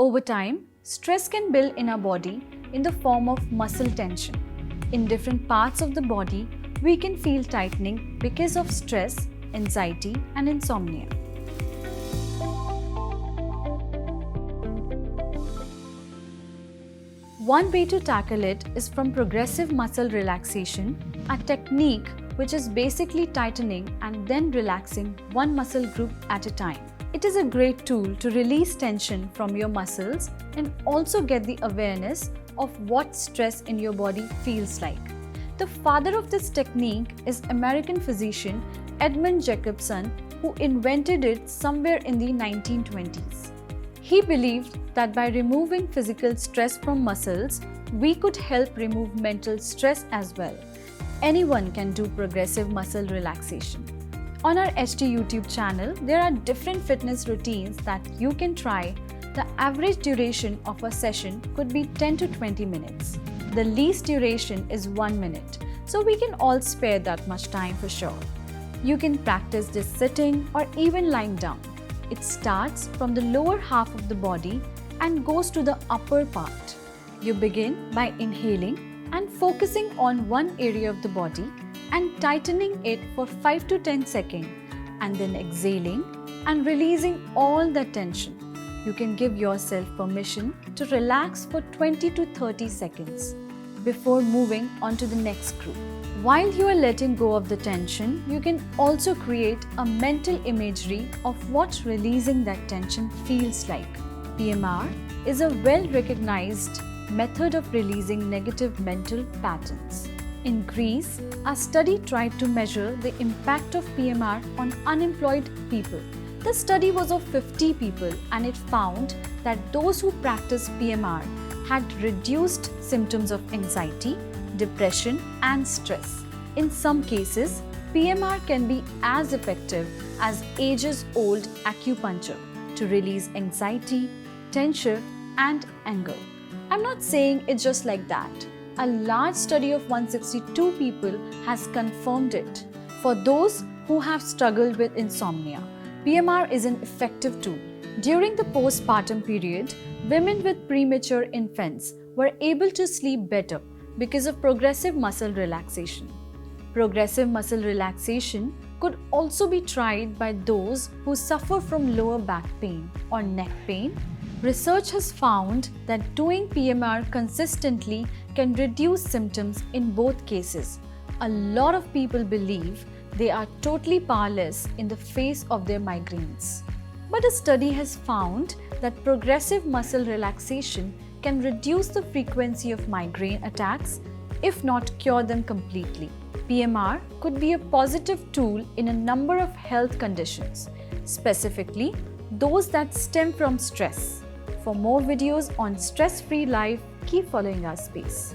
Over time, stress can build in our body in the form of muscle tension. In different parts of the body, we can feel tightening because of stress, anxiety, and insomnia. One way to tackle it is from progressive muscle relaxation, a technique which is basically tightening and then relaxing one muscle group at a time. It is a great tool to release tension from your muscles and also get the awareness of what stress in your body feels like. The father of this technique is American physician Edmund Jacobson, who invented it somewhere in the 1920s. He believed that by removing physical stress from muscles, we could help remove mental stress as well. Anyone can do progressive muscle relaxation. On our HT YouTube channel, there are different fitness routines that you can try. The average duration of a session could be 10 to 20 minutes. The least duration is 1 minute, so we can all spare that much time for sure. You can practice this sitting or even lying down. It starts from the lower half of the body and goes to the upper part. You begin by inhaling and focusing on one area of the body and tightening it for 5 to 10 seconds, and then exhaling and releasing all the tension. You can give yourself permission to relax for 20 to 30 seconds before moving on to the next group. While you are letting go of the tension, you can also create a mental imagery of what releasing that tension feels like. PMR is a well-recognized method of releasing negative mental patterns. In Greece, a study tried to measure the impact of PMR on unemployed people. The study was of 50 people and it found that those who practiced PMR had reduced symptoms of anxiety, depression, and stress. In some cases, PMR can be as effective as ages-old acupuncture to release anxiety, tension, and anger. I'm not saying it's just like that. A large study of 162 people has confirmed it. For those who have struggled with insomnia, PMR is an effective tool. During the postpartum period, women with premature infants were able to sleep better because of progressive muscle relaxation. Progressive muscle relaxation could also be tried by those who suffer from lower back pain or neck pain. Research has found that doing PMR consistently can reduce symptoms in both cases. A lot of people believe they are totally powerless in the face of their migraines. But a study has found that progressive muscle relaxation can reduce the frequency of migraine attacks, if not cure them completely. PMR could be a positive tool in a number of health conditions, specifically those that stem from stress. For more videos on stress-free life, keep following our space.